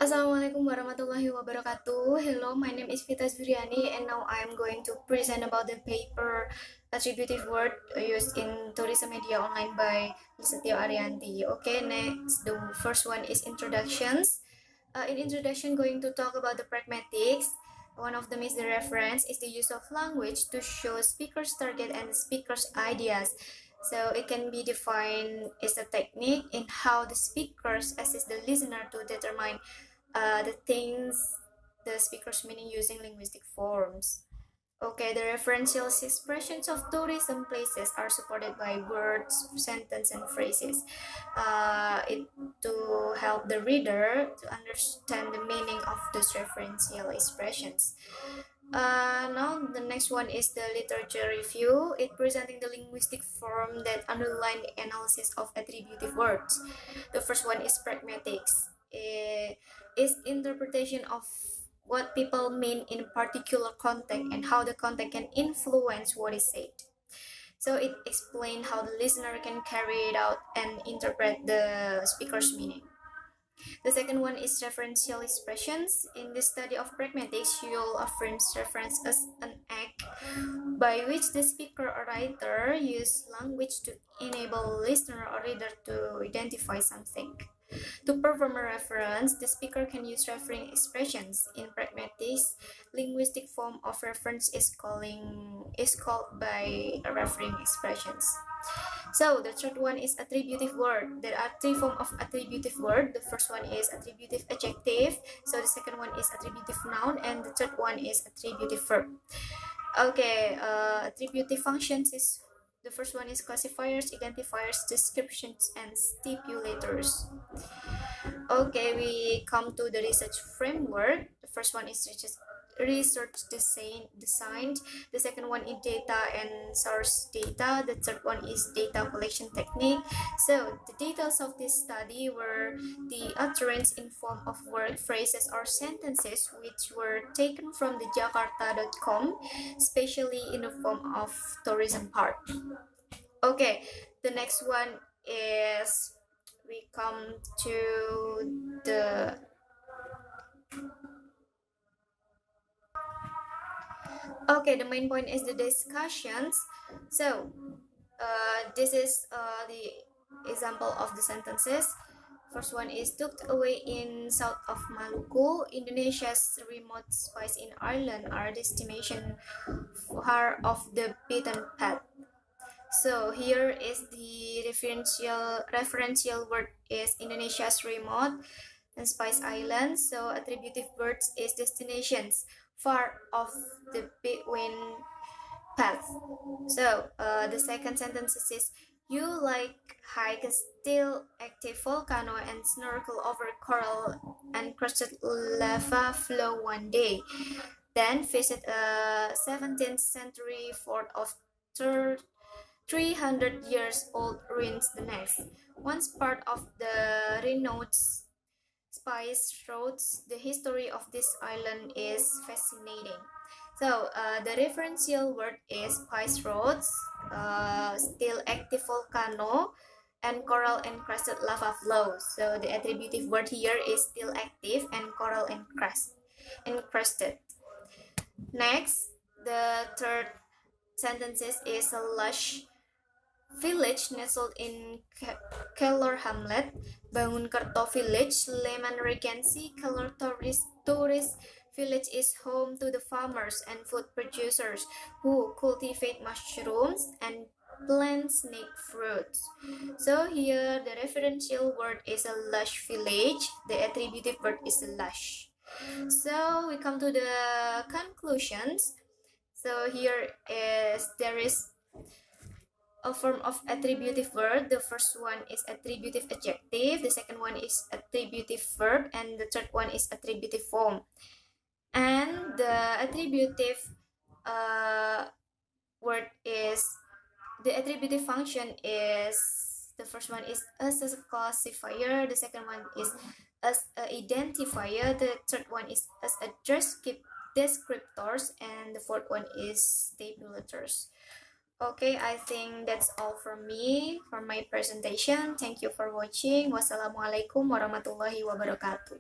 Assalamualaikum warahmatullahi wabarakatuh. Hello, my name is Vita Zuhriani and now I am going to present about the paper attributive word used in tourism media online by Lisatio Arianti. Okay, next, the first one is introductions. In introduction, going to talk about the pragmatics. One of them is the reference is the use of language to show speaker's target and the speaker's ideas. So it can be defined as a technique in how the speakers assist the listener to determine the things the speakers meaning using linguistic forms. Okay, the referential expressions of tourism places are supported by words, sentence, and phrases. It to help the reader to understand the meaning of those referential expressions. Now the next one is the literature review. It presenting the linguistic form that underline the analysis of attributive words. The first one is pragmatics. Is interpretation of what people mean in a particular context and how the context can influence what is said. So it explains how the listener can carry it out and interpret the speaker's meaning. The second one is referential expressions. In the study of pragmatics, Yule affirms reference as an act by which the speaker or writer use language to enable listener or reader to identify something. To perform a reference, the speaker can use referring expressions. In pragmatics, linguistic form of reference is called by referring expressions. So the third one is attributive word. There are three forms of attributive word. The first one is attributive adjective. So the second one is attributive noun, and the third one is attributive verb. Okay, attributive functions is the first one is classifiers, identifiers, descriptions, and stipulators. Okay, we come to the research framework. The first one is research design. The second one is data and source data. The third one is data collection technique. So the details of this study were the utterance in form of word phrases or sentences which were taken from the jakarta.com, especially in the form of tourism part. Okay, the next one is we come to the okay, the main point is the discussions. So this is the example of the sentences. First one is tucked away in south of Maluku, Indonesia's remote spice in Ireland are destination far off the beaten path. So here is the referential word is Indonesia's remote and Spice Islands. So attributive words is destinations far off the between path. So the second sentence is you like hike a still active volcano and snorkel over coral encrusted lava flow one day. Then visit a 17th century fort of 300 years old ruins the next. Once part of the renowned spice roads, the history of this island is fascinating. So the referential word is spice roads, still active volcano, and coral encrusted lava flows. So the attributive word here is still active and coral encrusted. Next, the third sentences is a lush village nestled in Keller Hamlet, Bangunkerto Village, Leman Regency, Keller Tourist Village is home to the farmers and food producers who cultivate mushrooms and plant snake fruits. So here the referential word is a lush village, the attributive word is lush. So we come to the conclusions. So here is there is a form of attributive word. The first one is attributive adjective, the second one is attributive verb, and the third one is attributive form. And the attributive word is the attributive function is the first one is as a classifier, the second one is as a identifier, the third one is as a descriptors, and the fourth one is tabulators. Okay, I think that's all from me for my presentation. Thank you for watching. Wassalamualaikum warahmatullahi wabarakatuh.